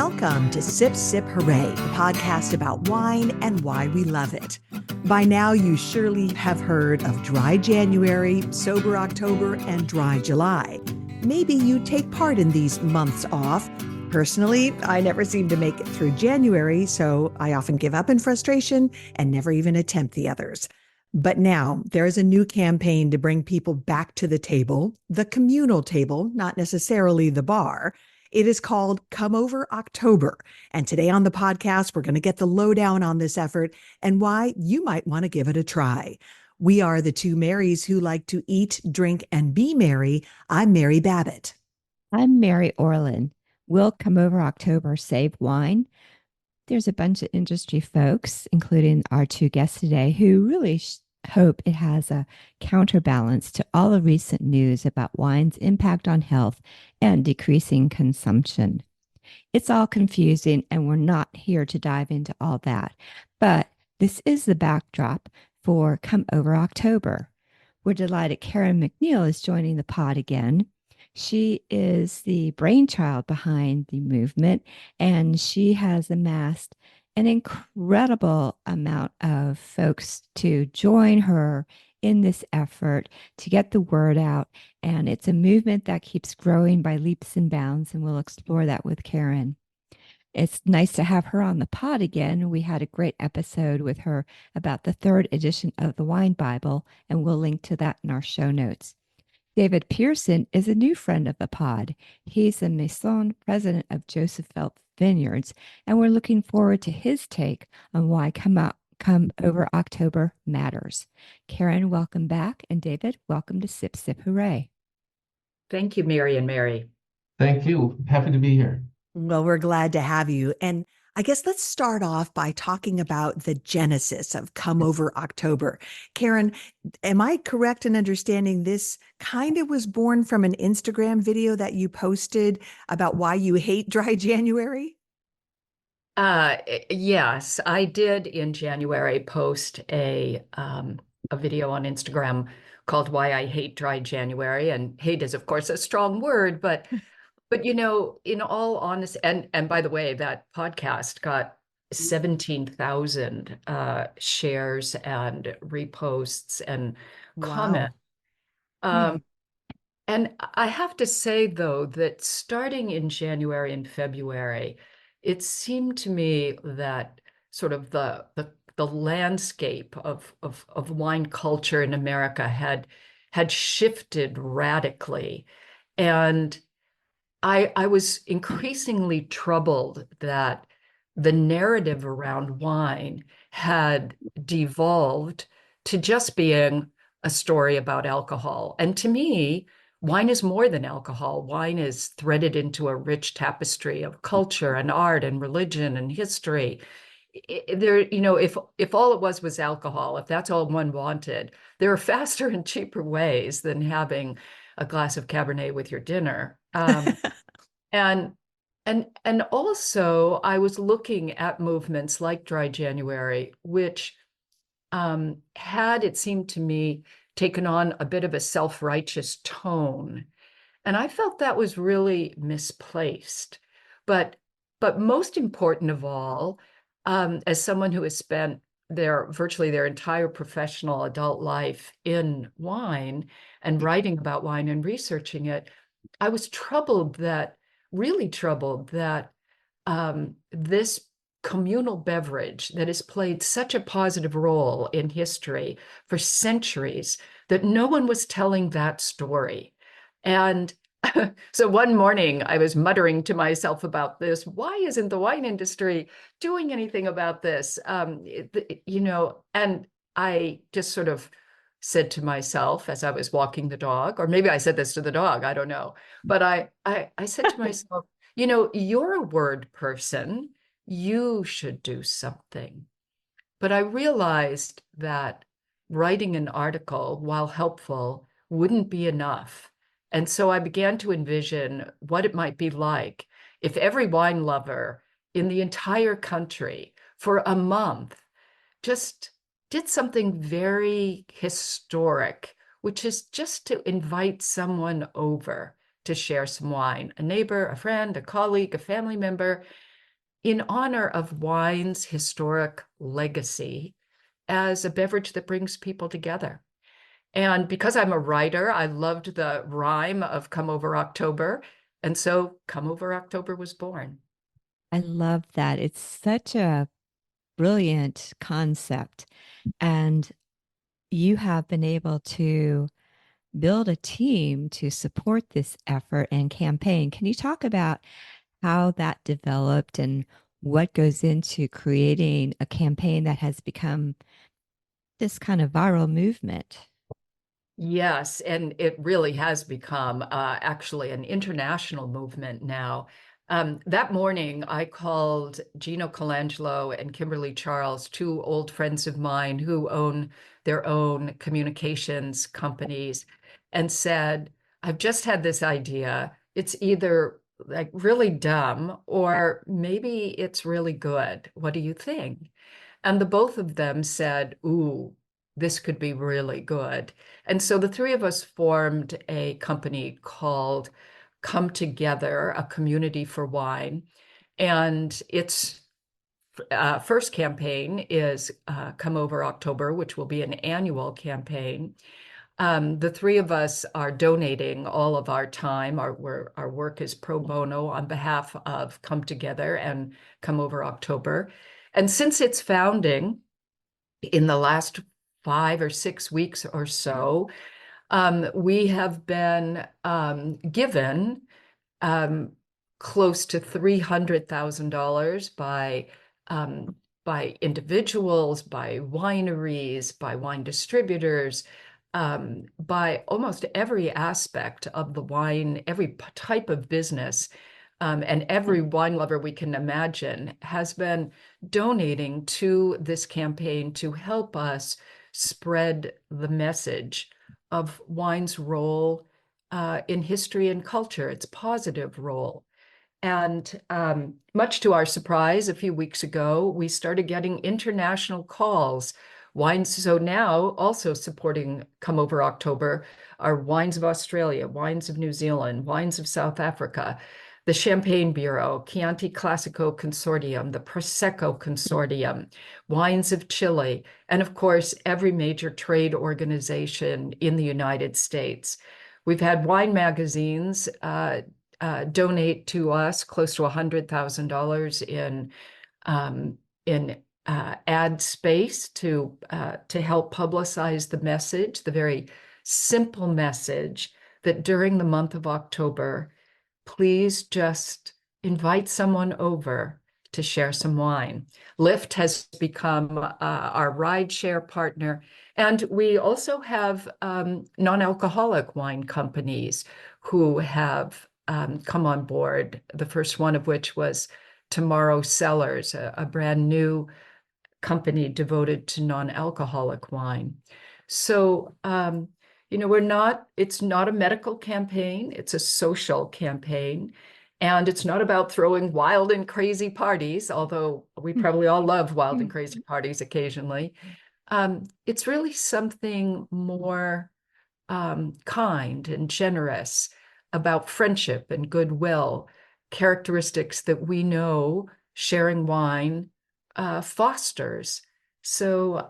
Welcome to Sip Sip Hooray, the podcast about wine and why we love it. By now, you surely have heard of Dry January, Sober October, and Dry July. Maybe you take part in these months off. Personally, I never seem to make it through January, so I often give up in frustration and never even attempt the others. But now there is a new campaign to bring people back to the table, the communal table, not necessarily the bar. It is called Come Over October. And today on the podcast, we're going to get the lowdown on this effort and why you might want to give it a try. We are the two Marys who like to eat, drink, and be merry. I'm Mary Babbitt. I'm Mary Orlin. We'll Come Over October Save Wine. There's a bunch of industry folks, including our two guests today, who really hope it has a counterbalance to all the recent news about wine's impact on health and decreasing consumption. It's all confusing, and we're not here to dive into all that. But this is the backdrop for Come Over October. We're delighted Karen MacNeil is joining the pod again. She is the brainchild behind the movement, and she has amassed an incredible amount of folks to join her in this effort to get the word out. And it's a movement that keeps growing by leaps and bounds, and we'll explore that with Karen. It's nice to have her on the pod again. We had a great episode with her about the third edition of the Wine Bible, and we'll link to that in our show notes. David Pearson is a new friend of the pod. He's the Maison president of Joseph Phelps Vineyards, and we're looking forward to his take on why Come Over October matters. Karen, welcome back, and David, welcome to Sip Sip Hooray. Thank you, Mary and Mary. Thank you. Happy to be here. Well, we're glad to have you. And I guess let's start off by talking about the genesis of Come Over October. Karen, am I correct in understanding this kind of was born from an Instagram video that you posted about why you hate Dry January? Yes, I did in January post a video on Instagram called Why I Hate Dry January. And hate is, of course, a strong word, but you know, in all honesty, and by the way, that podcast got 17,000 shares and reposts and comments. And I have to say, though, that starting in January and February, it seemed to me that sort of the landscape of wine culture in America had shifted radically. And I was increasingly troubled that the narrative around wine had devolved to just being a story about alcohol. And to me, wine is more than alcohol. Wine is threaded into a rich tapestry of culture and art and religion and history. If all it was alcohol, if that's all one wanted, there are faster and cheaper ways than having a glass of Cabernet with your dinner. And also I was looking at movements like Dry January, which had, it seemed to me, taken on a bit of a self-righteous tone. And I felt that was really misplaced. But most important of all, as someone who has spent virtually their entire professional adult life in wine and writing about wine and researching it, I was really troubled that this communal beverage that has played such a positive role in history for centuries, that no one was telling that story. And so one morning I was muttering to myself about this. Why isn't the wine industry doing anything about this? And I just sort of said to myself as I was walking the dog, or maybe I said this to the dog, I don't know. But I said to myself, you're a word person. You should do something. But I realized that writing an article, while helpful, wouldn't be enough. And so I began to envision what it might be like if every wine lover in the entire country for a month just did something very historic, which is just to invite someone over to share some wine, a neighbor, a friend, a colleague, a family member, in honor of wine's historic legacy as a beverage that brings people together. And because I'm a writer, I loved the rhyme of Come Over October. And so Come Over October was born. I love that. It's such a brilliant concept. And you have been able to build a team to support this effort and campaign. Can you talk about how that developed and what goes into creating a campaign that has become this kind of viral movement? Yes, and it really has become actually an international movement now. That morning, I called Gino Colangelo and Kimberly Charles, two old friends of mine who own their own communications companies, and said, I've just had this idea. It's either like really dumb or maybe it's really good. What do you think? And the both of them said, ooh, this could be really good. And so the three of us formed a company called Come Together, a community for wine. And its first campaign is Come Over October, which will be an annual campaign. The three of us are donating all of our time. Our work is pro bono on behalf of Come Together and Come Over October. And since its founding in the last 5 or 6 weeks or so, we have been given close to $300,000 by individuals, by wineries, by wine distributors, by almost every aspect of the wine, every type of business, and every wine lover we can imagine has been donating to this campaign to help us spread the message of wine's role in history and culture, its positive role. And much to our surprise, a few weeks ago, we started getting international calls. Wines, so now also supporting Come Over October are Wines of Australia, Wines of New Zealand, Wines of South Africa, the Champagne Bureau, Chianti Classico Consortium, the Prosecco Consortium, Wines of Chile, and of course, every major trade organization in the United States. We've had wine magazines donate to us close to $100,000 in ad space to help publicize the message, the very simple message that during the month of October, please just invite someone over to share some wine. Lyft has become our rideshare partner. And we also have non-alcoholic wine companies who have come on board, the first one of which was Tomorrow Cellars, a brand new company devoted to non-alcoholic wine. So, it's not a medical campaign, it's a social campaign. And it's not about throwing wild and crazy parties, although we probably all love wild and crazy parties occasionally. It's really something more kind and generous about friendship and goodwill, characteristics that we know sharing wine fosters. So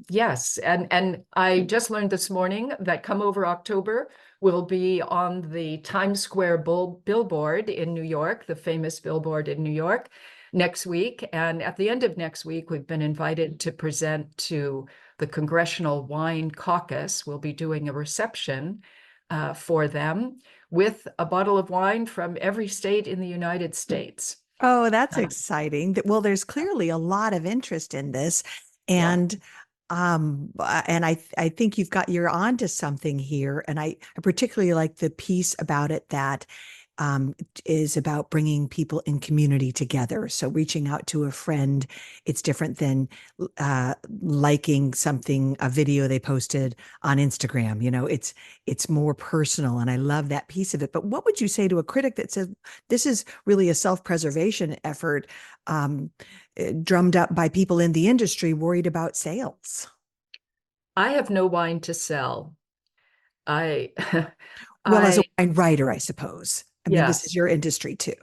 yes, and I just learned this morning that Come Over October will be on the Times Square billboard in New York, the famous billboard in New York, next week. And at the end of next week, we've been invited to present to the Congressional Wine Caucus. We'll be doing a reception for them with a bottle of wine from every state in the United States. Oh, that's exciting. Well, there's clearly a lot of interest in this. And I think you're onto something here. And I particularly like the piece about it that is about bringing people in community together. So reaching out to a friend, it's different than liking a video they posted on Instagram. It's more personal, and I love that piece of it. But what would you say to a critic that says this is really a self-preservation effort drummed up by people in the industry worried about sales? I have no wine to sell. Well, as a wine writer, I suppose. I mean, this is Yes. your industry too.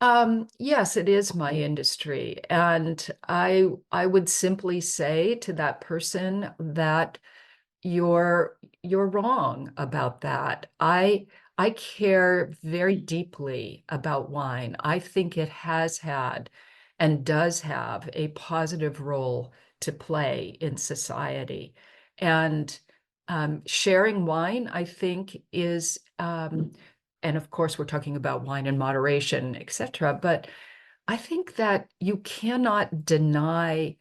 Yes, it is my industry. And I would simply say to that person that you're wrong about that. I care very deeply about wine. I think it has had and does have a positive role to play in society. And sharing wine, I think, is and of course we're talking about wine in moderation, etc. But I think that you cannot deny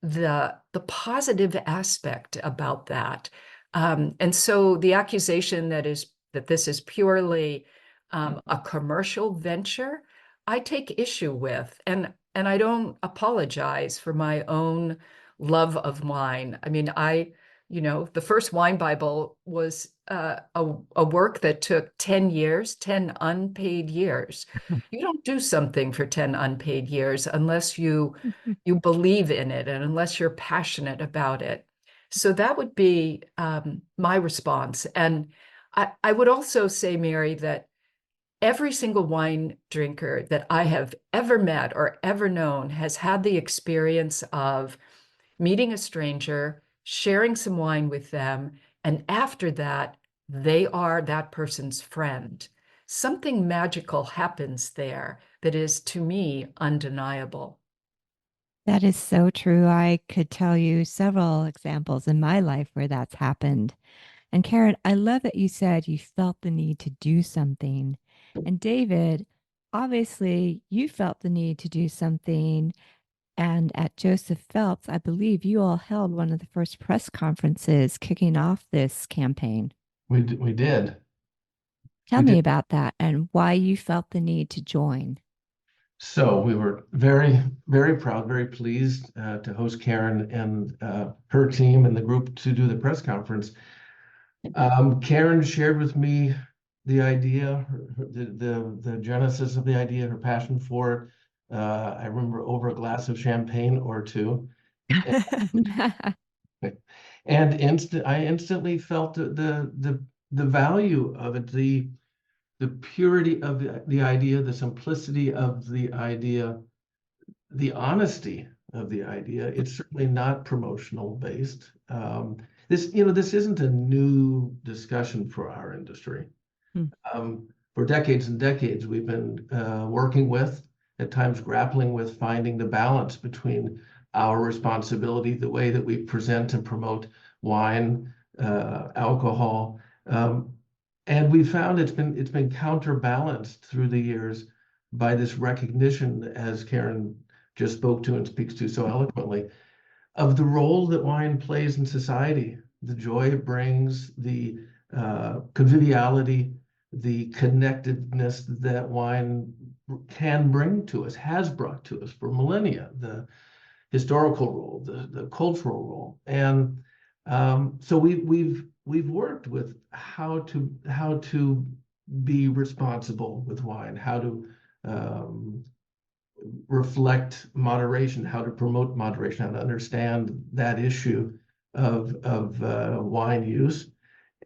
the positive aspect about that. And so the accusation that this is purely a commercial venture, I take issue with, and I don't apologize for my own love of wine. I mean, the first wine Bible was a work that took 10 years, 10 unpaid years. You don't do something for 10 unpaid years unless you believe in it and unless you're passionate about it. So that would be my response. And I would also say, Mary, that every single wine drinker that I have ever met or ever known has had the experience of meeting a stranger, sharing some wine with them, and after that, they are that person's friend. Something magical happens there that is, to me, undeniable. That is so true. I could tell you several examples in my life where that's happened. And Karen, I love that you said you felt the need to do something. And David, obviously, you felt the need to do something. And at Joseph Phelps, I believe you all held one of the first press conferences kicking off this campaign. We did. Tell We me did. about that and why you felt the need to join. So we were very, very proud, very pleased to host Karen and her team and the group to do the press conference. Karen shared with me the idea, the genesis of the idea, her passion for it. I remember over a glass of champagne or two. And I instantly felt the value of it, the purity of the idea, the simplicity of the idea, the honesty of the idea. It's certainly not promotional based. This isn't a new discussion for our industry. Hmm. For decades and decades, we've been working with, at times grappling with finding the balance between our responsibility, the way that we present and promote wine, alcohol, and we found it's been counterbalanced through the years by this recognition, as Karen just spoke to and speaks to so eloquently, of the role that wine plays in society, the joy it brings, the conviviality, the connectedness that wine can bring to us, has brought to us for millennia, the historical role, the cultural role. And so we've worked with how to be responsible with wine, how to reflect moderation, how to promote moderation, how to understand that issue of wine use.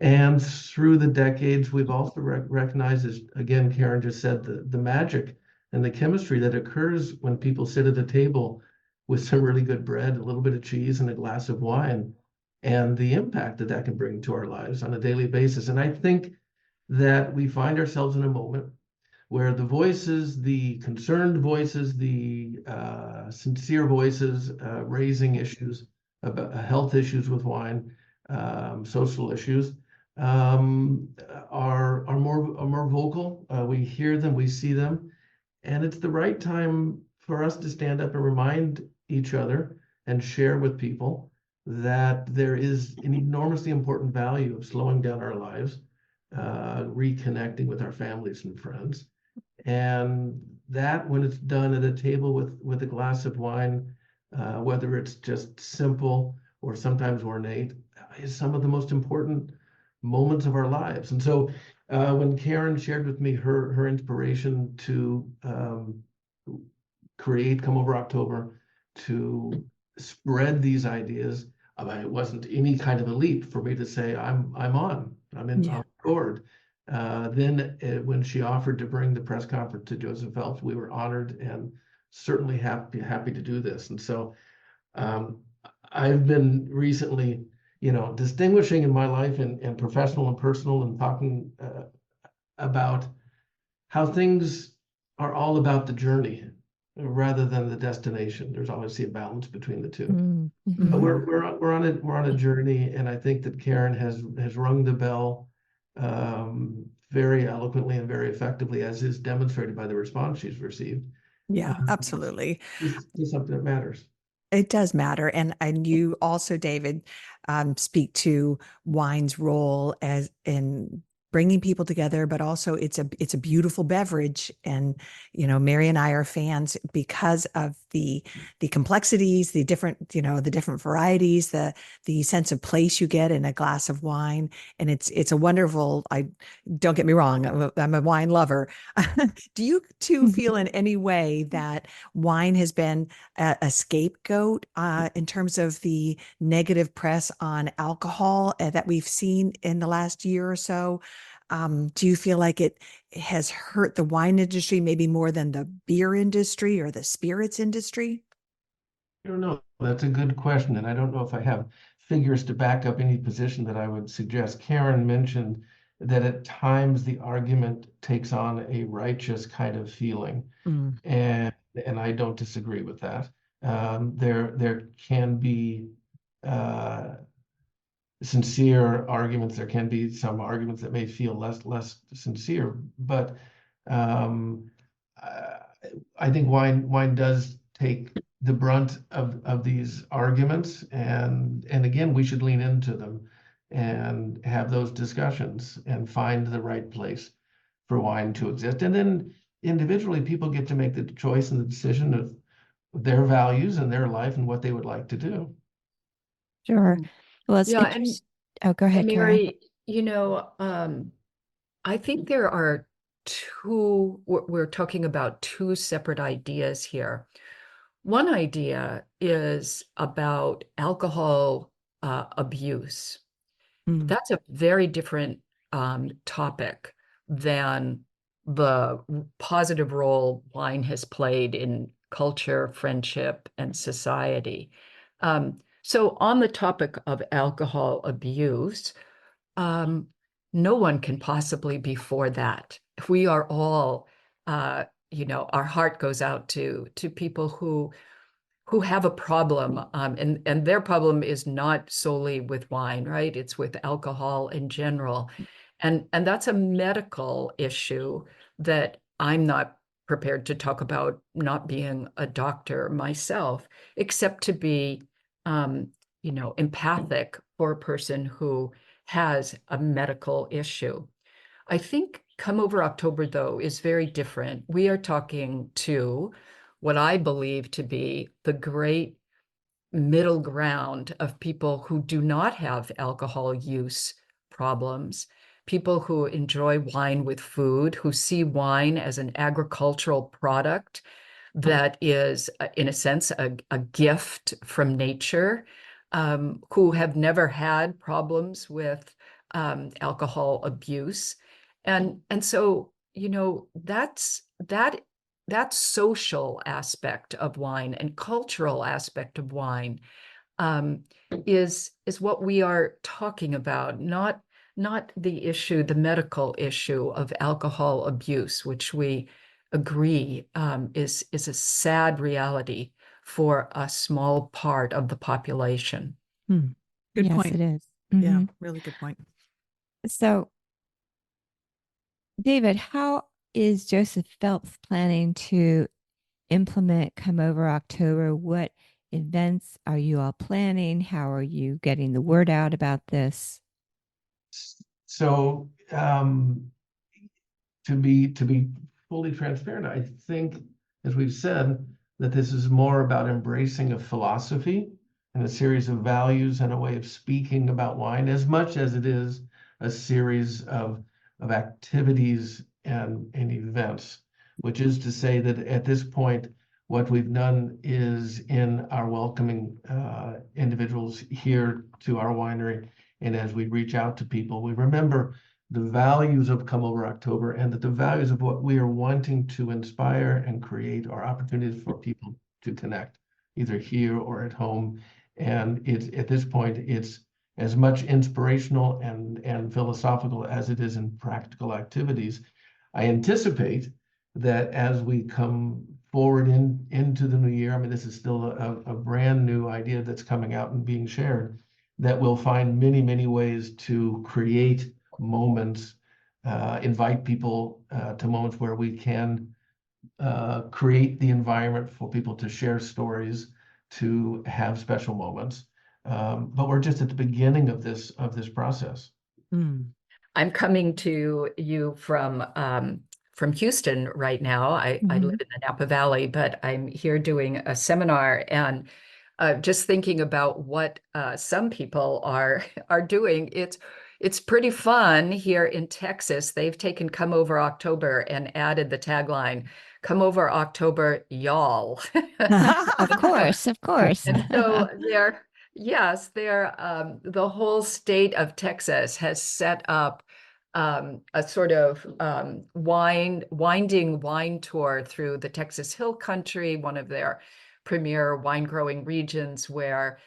And through the decades, we've also recognized, as again, Karen just said, the magic and the chemistry that occurs when people sit at a table with some really good bread, a little bit of cheese, and a glass of wine, and the impact that can bring to our lives on a daily basis. And I think that we find ourselves in a moment where the voices, the concerned voices, the sincere voices raising issues about health issues with wine, social issues, are more vocal. We hear them, we see them, and it's the right time for us to stand up and remind each other and share with people that there is an enormously important value of slowing down our lives, reconnecting with our families and friends. And that, when it's done at a table with a glass of wine, whether it's just simple or sometimes ornate, is some of the most important moments of our lives. And so when Karen shared with me her inspiration to create Come Over October, to spread these ideas, it wasn't any kind of a leap for me to say I'm on Yeah. board. Then when she offered to bring the press conference to Joseph Phelps, we were honored and certainly happy to do this. And so I've been recently, distinguishing in my life and professional and personal, and talking about how things are all about the journey rather than the destination. There's obviously a balance between the two. Mm-hmm. But we're on a journey, and I think that Karen has rung the bell very eloquently and very effectively, as is demonstrated by the response she's received. Yeah, absolutely. It's something that matters. It does matter. And you also, David, speak to wine's role as in bringing people together, but also it's a beautiful beverage. And, Mary and I are fans because of the complexities, the different varieties, the sense of place you get in a glass of wine. And it's a wonderful, don't get me wrong, I'm a wine lover. Do you two feel in any way that wine has been a scapegoat in terms of the negative press on alcohol that we've seen in the last year or so? Do you feel like it has hurt the wine industry maybe more than the beer industry or the spirits industry? I don't know. That's a good question, and I don't know if I have figures to back up any position that I would suggest. Karen mentioned that at times the argument takes on a righteous kind of feeling, and I don't disagree with that. There can be sincere arguments. There can be some arguments that may feel less sincere, but I think wine does take the brunt of these arguments, and again, we should lean into them and have those discussions and find the right place for wine to exist. And then individually, people get to make the choice and the decision of their values and their life and what they would like to do. Sure. Well, it's Yeah, interesting. Oh, go ahead, Karen. Mary, I think there are we're talking about two separate ideas here. One idea is about alcohol abuse. That's a very different topic than the positive role wine has played in culture, friendship, and society. So on the topic of alcohol abuse, no one can possibly be for that. We are all, our heart goes out to people who have a problem, and their problem is not solely with wine, right? It's with alcohol in general. And that's a medical issue that I'm not prepared to talk about, not being a doctor myself, except to be, empathic for a person who has a medical issue. I think Come Over October, though, is very different. We are talking to what I believe to be the great middle ground of people who do not have alcohol use problems, people who enjoy wine with food, who see wine as an agricultural product that is, in a sense, a gift from nature, who have never had problems with alcohol abuse. And so, that social aspect of wine and cultural aspect of wine is what we are talking about, not the issue, the medical issue of alcohol abuse, which we agree is a sad reality for a small part of the population. Good Yes, point. it is. Yeah, really good point. So, David, how is Joseph Phelps planning to implement Come Over October? What events are you all planning? How are you getting the word out about this? So, to be fully transparent, I think, as we've said, that this is more about embracing a philosophy and a series of values and a way of speaking about wine, as much as it is a series of activities and events, which is to say that at this point, what we've done is in our welcoming individuals here to our winery, and as we reach out to people, we remember the values of Come Over October, and that the values of what we are wanting to inspire and create are opportunities for people to connect, either here or at home. And it's at this point, it's as much inspirational and philosophical as it is in practical activities. I anticipate that as we come forward into the new year, I mean, this is still a brand new idea that's coming out and being shared, that we'll find many, many ways to create moments, invite people to moments where we can create the environment for people to share stories, to have special moments. But we're just at the beginning of this process. Mm. I'm coming to you from Houston right now. I live in the Napa Valley, but I'm here doing a seminar, and just thinking about what some people are doing. It's pretty fun here in Texas. They've taken Come Over October and added the tagline, Come Over October, y'all. Of course, of course. And so the whole state of Texas has set up a sort of winding wine tour through the Texas Hill Country, one of their premier wine growing regions, where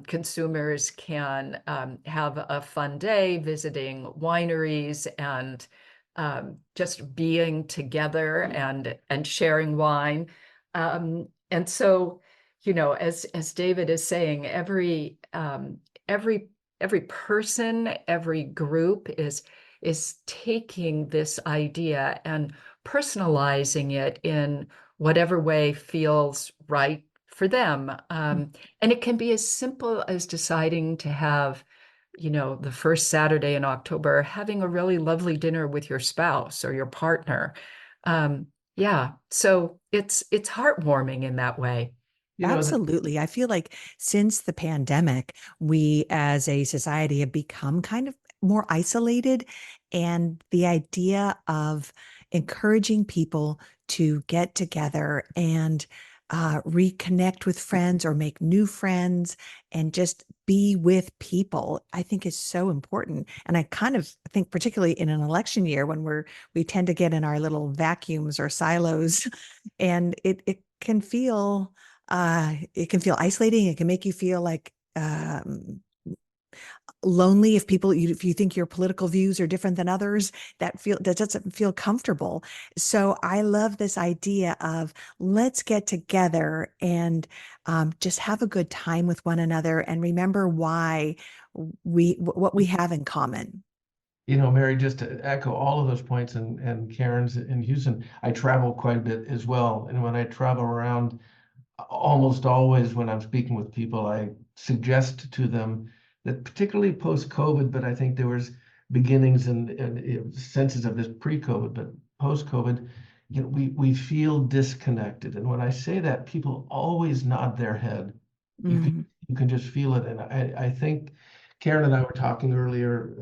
consumers can have a fun day visiting wineries and just being together and sharing wine. And so, as David is saying, every person, every group is taking this idea and personalizing it in whatever way feels right for them. And it can be as simple as deciding to have, the first Saturday in October, having a really lovely dinner with your spouse or your partner. So it's heartwarming in that way. Absolutely. I feel like since the pandemic, we as a society have become kind of more isolated. And the idea of encouraging people to get together and reconnect with friends or make new friends and just be with people, I think is so important. And I kind of think, particularly in an election year when we tend to get in our little vacuums or silos, and it can feel isolating. It can make you feel like lonely if you think your political views are different than others. That doesn't feel comfortable. So I love this idea of let's get together and just have a good time with one another and remember what we have in common. Mary, just to echo all of those points and Karen's in Houston, I travel quite a bit as well. And when I travel around, almost always when I'm speaking with people, I suggest to them that, particularly post-COVID, but I think there was beginnings and senses of this pre-COVID, but post-COVID, we feel disconnected. And when I say that, people always nod their head. You can just feel it. And I think Karen and I were talking earlier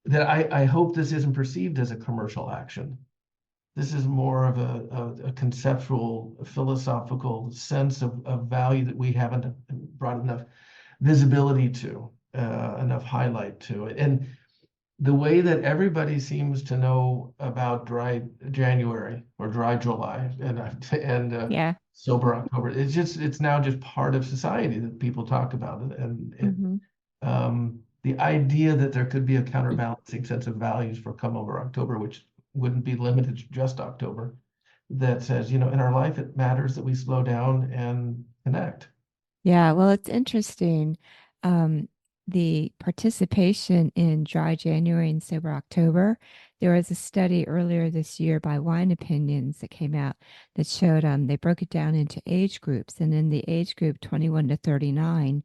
that I hope this isn't perceived as a commercial action. This is more of a conceptual, philosophical sense of value that we haven't brought enough visibility to, enough highlight to it. And the way that everybody seems to know about dry January or dry July and sober October, it's now just part of society that people talk about it. And the idea that there could be a counterbalancing sense of values for Come Over October, which wouldn't be limited to just October, that says, in our life, it matters that we slow down and connect. Yeah, well, it's interesting. The participation in Dry January and Sober October, there was a study earlier this year by Wine Opinions that came out that showed they broke it down into age groups. And in the age group 21 to 39,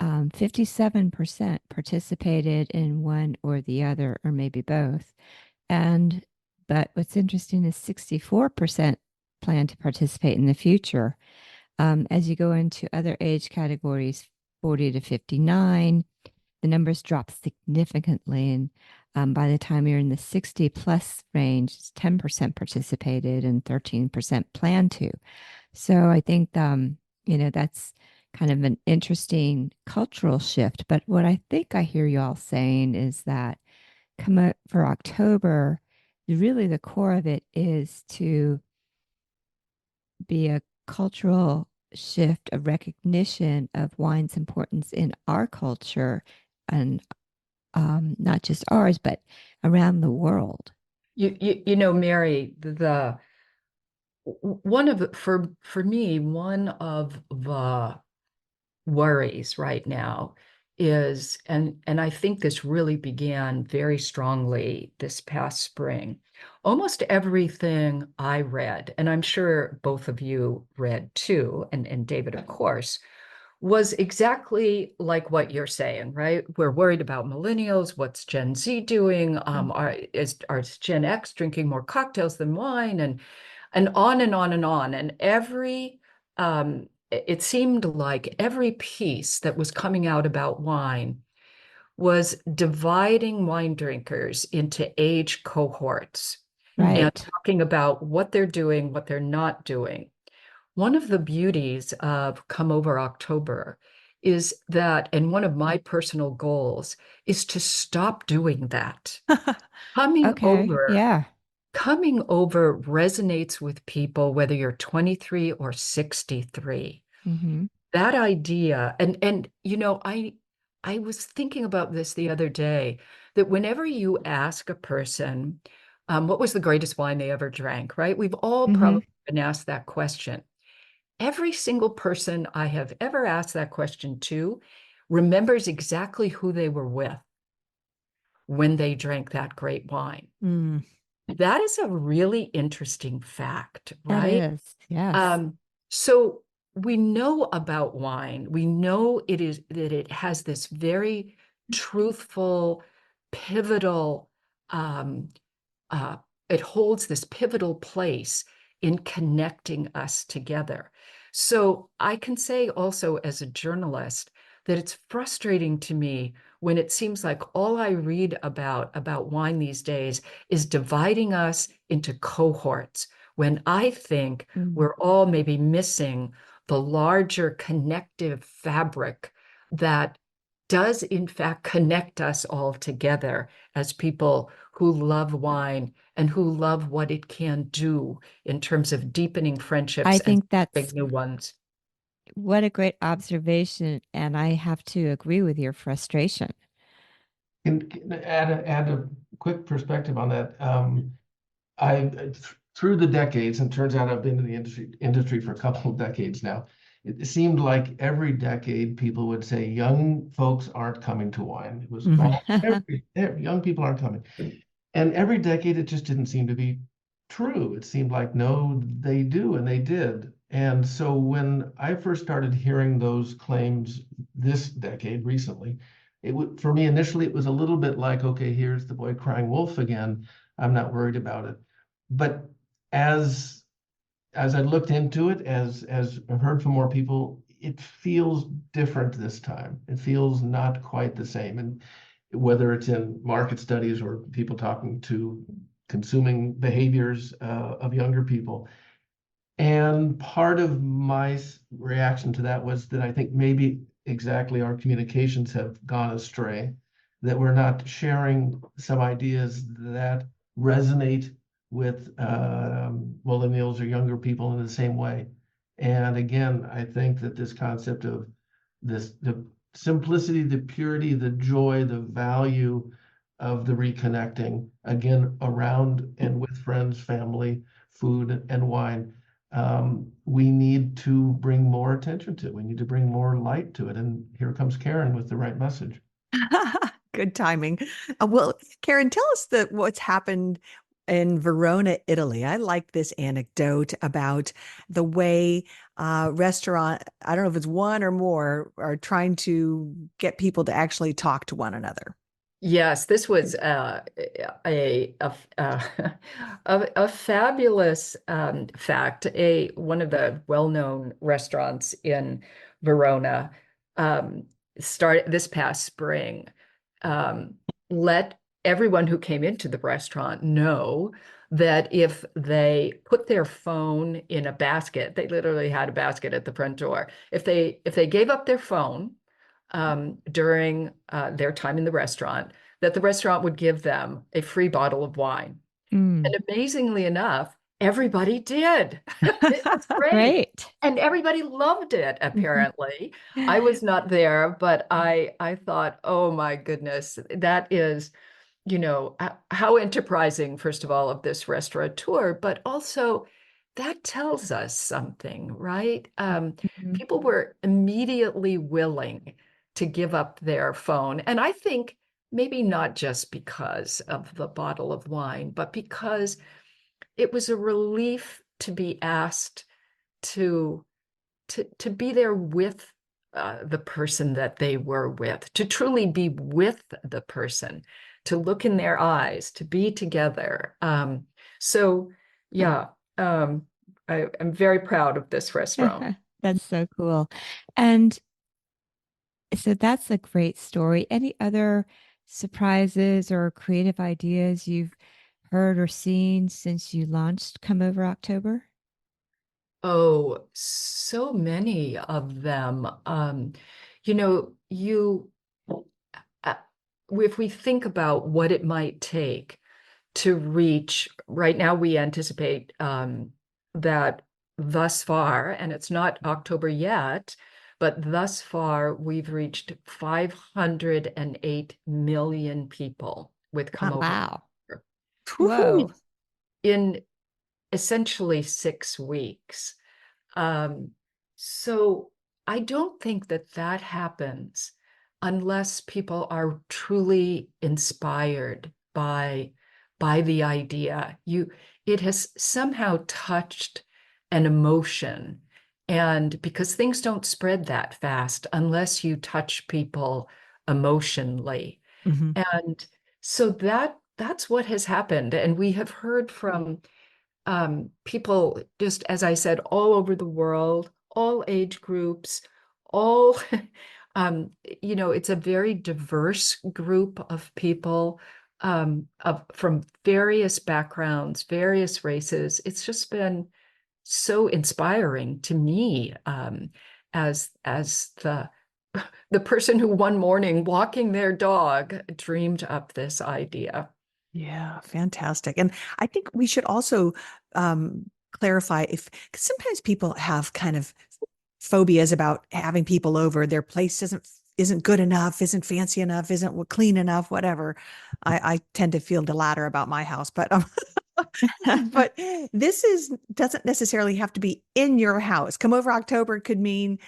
57% participated in one or the other, or maybe both. But what's interesting is 64% plan to participate in the future. As you go into other age categories, 40 to 59, the numbers drop significantly. And by the time you're in the 60 plus range, 10% participated and 13% plan to. So I think, that's kind of an interesting cultural shift. But what I think I hear you all saying is that come up for October, really the core of it is to be a cultural shift, a recognition of wine's importance in our culture, and not just ours, but around the world. You know, Mary, the one of for me, one of the worries right now is, and I think this really began very strongly this past spring. Almost everything I read, and I'm sure both of you read too, and David, of course, was exactly like what you're saying, right? We're worried about millennials. What's Gen Z doing? Are Gen X drinking more cocktails than wine? And on and on and on. And it seemed like every piece that was coming out about wine was dividing wine drinkers into age cohorts and Right. talking about what they're doing, what they're not doing. One of the beauties of Come Over October is that, and one of my personal goals is to stop doing that. Coming Okay. over Yeah. coming over resonates with people, whether you're 23 or 63. Mm-hmm. That idea, and you know, I was thinking about this the other day, that whenever you ask a person, what was the greatest wine they ever drank, right? We've all Mm-hmm. probably been asked that question. Every single person I have ever asked that question to remembers exactly who they were with when they drank that great wine. Mm. That is a really interesting fact, That right? is. Yes. Um, so we know about wine. We know that it has this very truthful, pivotal, um, uh, it holds this pivotal place in connecting us together. So I can say also as a journalist that it's frustrating to me when it seems like all I read about wine these days is dividing us into cohorts, when I think Mm. we're all maybe missing the larger connective fabric that does in fact connect us all together as people who love wine and who love what it can do in terms of deepening I friendships and think that's big new ones. what a great observation. And I have to agree with your frustration. Can add a quick perspective on that. I through the decades, and turns out I've been in the industry for a couple of decades now. It seemed like every decade people would say young folks aren't coming to wine. It was Mhm. every young people aren't coming, and every decade it just didn't seem to be true. It seemed like no, they do, and they did. And so when I first started hearing those claims this decade recently, it would for me initially it was a little bit like, okay, here's the boy crying wolf again. I'm not worried about it. But as I looked into it, as I've heard from more people, it feels different this time. It feels not quite the same. And whether it's in market studies or people talking to consuming behaviors of younger people. And part of my reaction to that was that I think maybe exactly our communications have gone astray, that we're not sharing some ideas that resonate with millennials or younger people in the same way. And again, I think that this concept of the simplicity, the purity, the joy, the value of the reconnecting, again, around and with friends, family, food, and wine, we need to bring more attention to it. We need to bring more light to it. And here comes Karen with the right message. Good timing. Well, Karen, tell us what's happened in Verona, Italy. I like this anecdote about the way restaurant, I don't know if it's one or more, are trying to get people to actually talk to one another. Yes, this was a fabulous fact. One of the well-known restaurants in Verona started this past spring. Um, let everyone who came into the restaurant know that if they put their phone in a basket, they literally had a basket at the front door. If they gave up their phone during their time in the restaurant, that the restaurant would give them a free bottle of wine. Mm. And amazingly enough, everybody did. It's great. Great. And everybody loved it, apparently. I was not there, but I thought, oh my goodness, that is, how enterprising, first of all, of this restaurateur, but also that tells us something, right? Mhm. People were immediately willing to give up their phone. And I think maybe not just because of the bottle of wine, but because it was a relief to be asked to be there with the person that they were with, to truly be with the person, to look in their eyes, to be together. So yeah, I'm very proud of this restaurant. That's so cool. And so that's a great story. Any other surprises or creative ideas you've heard or seen since you launched Come Over October? Oh, so many of them. You know, you uh, if we think about what it might take to reach, right now we anticipate that thus far, and it's not October yet, but thus far we've reached 508 million people with Come Oh, Over wow. Woohoo. Whoa. in essentially 6 weeks. Um, so I don't think that that happens unless people are truly inspired by the idea. It has somehow touched an emotion. And because things don't spread that fast unless you touch people emotionally. Mhm. And so that's what has happened. And we have heard from people, just as I said, all over the world, all age groups, all, it's a very diverse group of people from various backgrounds, various races. It's just been so inspiring to me as the person who one morning walking their dog dreamed up this idea. Yeah, fantastic. And I think we should also clarify if 'cause sometimes people have kind of phobias about having people over. Their place isn't good enough, isn't fancy enough, isn't clean enough, whatever. I tend to feel the latter about my house, but but this doesn't necessarily have to be in your house. Come Over October could mean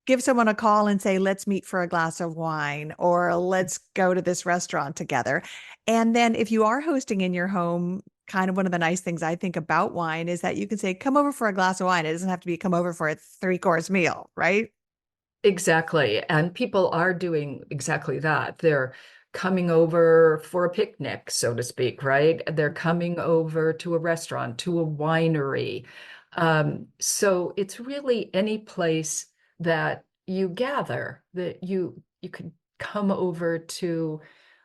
give someone a call and say, let's meet for a glass of wine or let's go to this restaurant together. And then if you are hosting in your home, kind of one of the nice things I think about wine is that you can say, come over for a glass of wine. It doesn't have to be come over for a 3-course meal, right? Exactly. And people are doing exactly that. They're coming over for a picnic, so to speak, right? They're coming over to a restaurant, to a winery. So it's really any place that you gather, that you could come over to,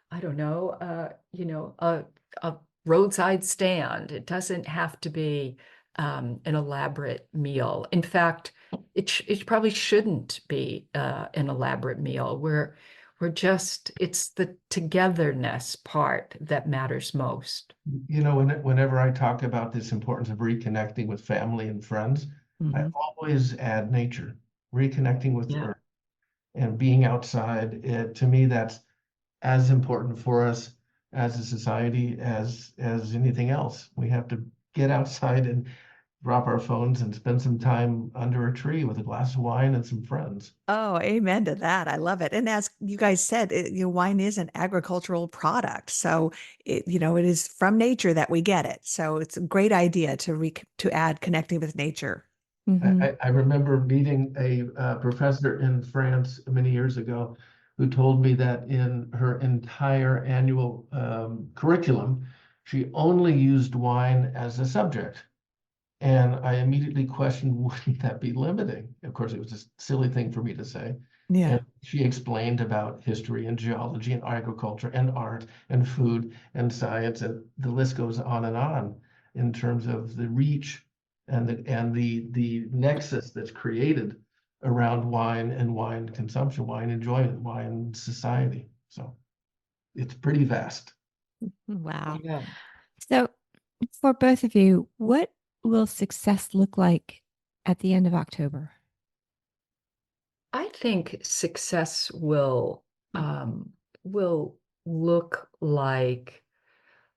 I don't know, a roadside stand. It doesn't have to be an elaborate meal. In fact, it probably shouldn't be an elaborate meal. It's the togetherness part that matters most. Whenever I talk about this importance of reconnecting with family and friends, I Mhm. always add nature, reconnecting with the Yeah. earth and being outside. To me, that's as important for us as a society as anything else. We have to get outside and drop our phones and spend some time under a tree with a glass of wine and some friends. Oh, amen to that. I love it. And as you guys said, wine is an agricultural product. So it is from nature that we get it. So it's a great idea to add connecting with nature. Hmm. I remember meeting a professor in France many years ago who told me that in her entire annual curriculum, she only used wine as a subject. And I immediately questioned, wouldn't that be limiting? Of course, it was a silly thing for me to say. Yeah. And she explained about history and geology and agriculture and art and food and science, and the list goes on and on. in terms of the reach and the nexus that's created around wine and wine consumption, wine enjoyment, wine society. So it's pretty vast. Wow. Yeah. So, for both of you, what will success look like at the end of October? I think success will look like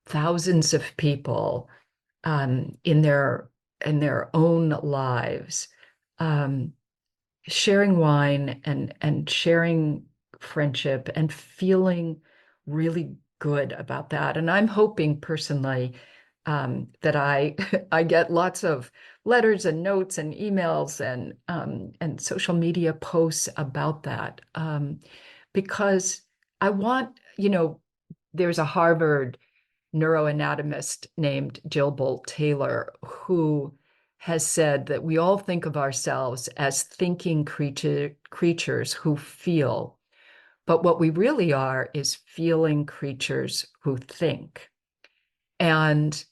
thousands of people in their own lives sharing wine and sharing friendship and feeling really good about that. And I'm hoping personally that I I get lots of letters and notes and emails and social media posts about that because I want, there's a Harvard neuroanatomist named Jill Bolt Taylor who has said that we all think of ourselves as thinking creatures who feel, but what we really are is feeling creatures who think. And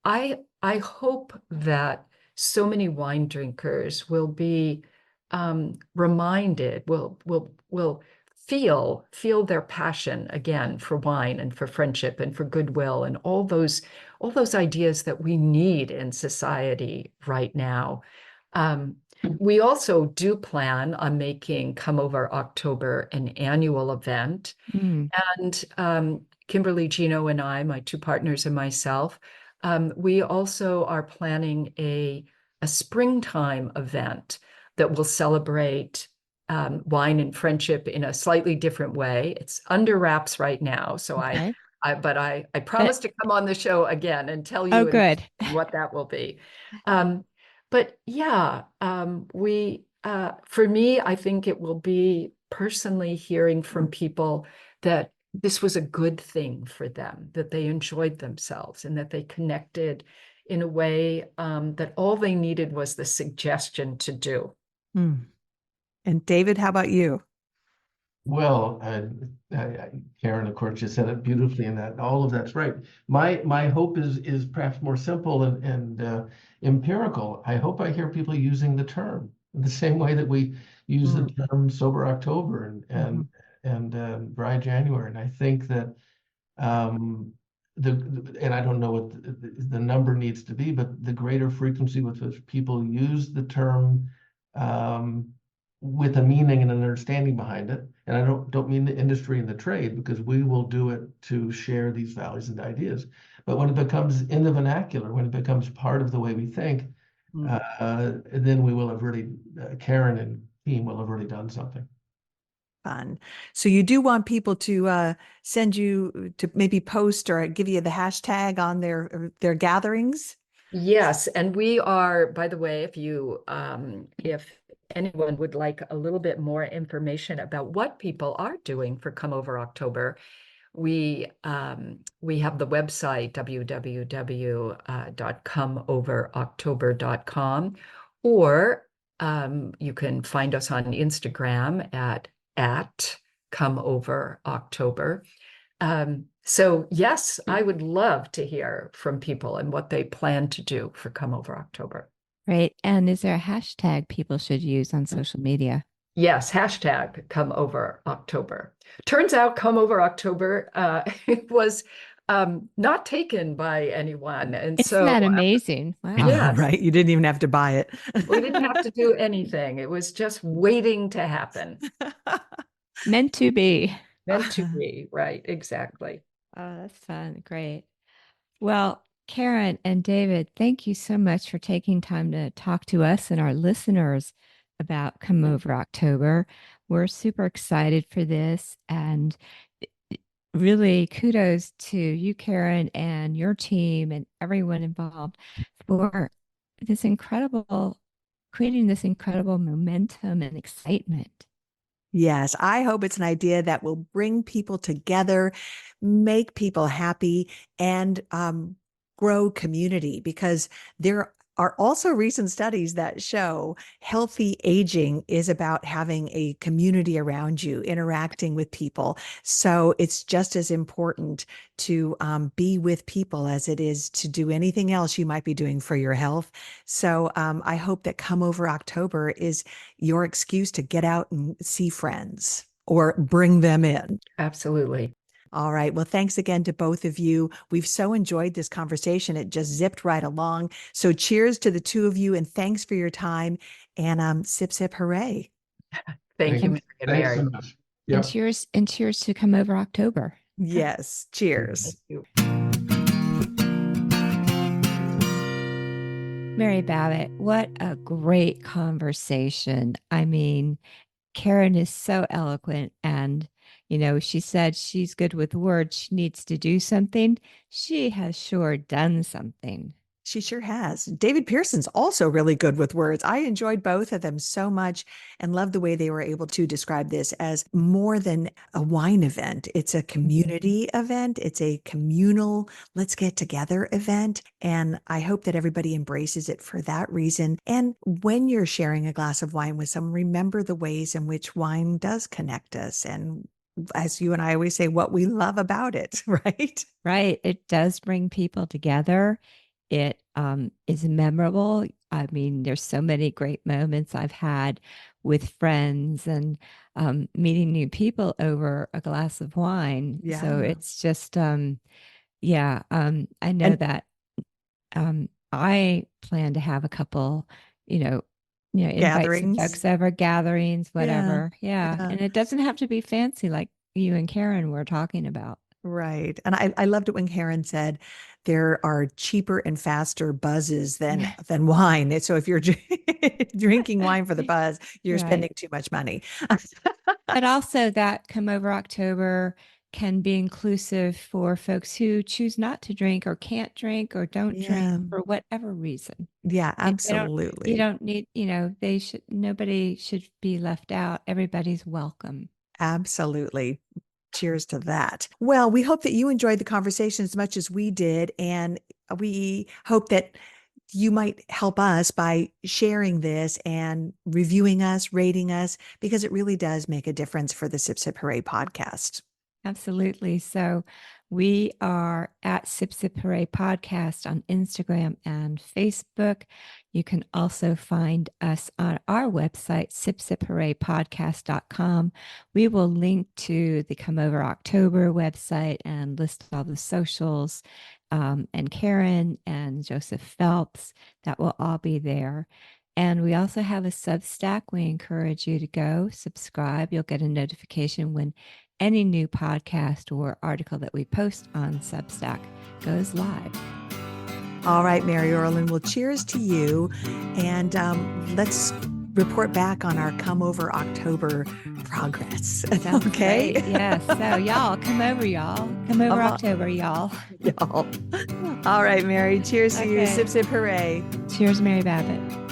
I hope that so many wine drinkers will be reminded, will feel their passion again for wine and for friendship and for goodwill and all those ideas that we need in society right now. We also do plan on making Come Over October an annual event. Mm. And Kimberly, Gino, and I, my two partners and myself, we also are planning a springtime event that will celebrate wine and friendship in a slightly different way. It's under wraps right now, so Okay. I promise to come on the show again and tell Oh, you good. what that will be. But yeah, for me, I think it will be personally hearing from people that this was a good thing for them, that they enjoyed themselves and that they connected in a way that all they needed was the suggestion to do. Mm. And David, how about you? Well, Karen, of course, just said it beautifully, and that all of that's right. My hope is perhaps more simple and empirical. I hope I hear people using the term in the same way that we use the term sober October and dry January. And I think that and I don't know what the number needs to be, but the greater frequency with which people use the term with a meaning and an understanding behind it. And I don't mean the industry and the trade, because we will do it to share these values and ideas. But when it becomes in the vernacular, when it becomes part of the way we think, then we will have really, Karen and team will have really done something. Fun. So you do want people to send you to maybe post or give you the hashtag on their gatherings? Yes, and we are, by the way, if anyone would like a little bit more information about what people are doing for Come Over October, we have the website www.comeoveroctober.com, or you can find us on Instagram at Come Over October. So yes, I would love to hear from people and what they plan to do for Come Over October. Great. And is there a hashtag people should use on social media? Yes, hashtag Come Over October. Turns out Come Over October it was not taken by anyone. And Isn't so that amazing? Wow. Yes. Right. You didn't even have to buy it. We didn't have to do anything. It was just waiting to happen. Meant to be. Meant to be, right? Exactly. Oh, that's fun. Great. Well, Karen and David, thank you so much for taking time to talk to us and our listeners about Come Over October. We're super excited for this, and really kudos to you, Karen, and your team and everyone involved for creating this incredible momentum and excitement. Yes, I hope it's an idea that will bring people together, make people happy, and grow community, because there are also recent studies that show healthy aging is about having a community around you, interacting with people. So it's just as important to be with people as it is to do anything else you might be doing for your health. So I hope that Come Over October is your excuse to get out and see friends or bring them in. Absolutely. All right. Well, thanks again to both of you. We've so enjoyed this conversation. It just zipped right along. So cheers to the two of you, and thanks for your time. And sip, sip, hooray. Thank you, Mary and Thanks Mary. so much. Yep. And cheers to Come Over October. Yes. Cheers. Thank you. Mary Babbitt, what a great conversation. I mean, Karen is so eloquent, and she said she's good with words. She needs to do something. She has sure done something. She sure has. David Pearson's also really good with words. I enjoyed both of them so much and love the way they were able to describe this as more than a wine event. It's a community event. It's a communal, let's get together event. And I hope that everybody embraces it for that reason. And when you're sharing a glass of wine with someone, remember the ways in which wine does connect us. And as you and I always say, what we love about it, right? Right. It does bring people together. It is memorable. I mean, there's so many great moments I've had with friends and meeting new people over a glass of wine. Yeah. So it's just, I know that I plan to have a couple, invite some Gatherings. folks over, gatherings, whatever. Yeah. Yeah. And it doesn't have to be fancy like you and Karen were talking about. Right. And I loved it when Karen said there are cheaper and faster buzzes than wine. And so if you're drinking wine for the buzz, you're spending too much money. But also that Come Over October can be inclusive for folks who choose not to drink or can't drink or don't drink for whatever reason. Yeah, absolutely. You don't need, nobody should be left out. Everybody's welcome. Absolutely. Cheers to that. Well, we hope that you enjoyed the conversation as much as we did. And we hope that you might help us by sharing this and reviewing us, rating us, because it really does make a difference for the Sip Sip Hooray podcast. Absolutely. So we are at Sip Sip Hooray Podcast on Instagram and Facebook. You can also find us on our website, sipsiphooraypodcast.com. We will link to the Come Over October website and list all the socials, and Karen and Joseph Phelps. That will all be there. And we also have a Substack. We encourage you to go subscribe. You'll get a notification when any new podcast or article that we post on Substack goes live. All right, Mary Orlin, well, cheers to you. And let's report back on our Come Over October progress. Sounds okay? Great. Yes. So y'all, come over, y'all. Come over October, y'all. Y'all. All right, Mary. Cheers to you. Sip, sip, hooray. Cheers, Mary Babbitt.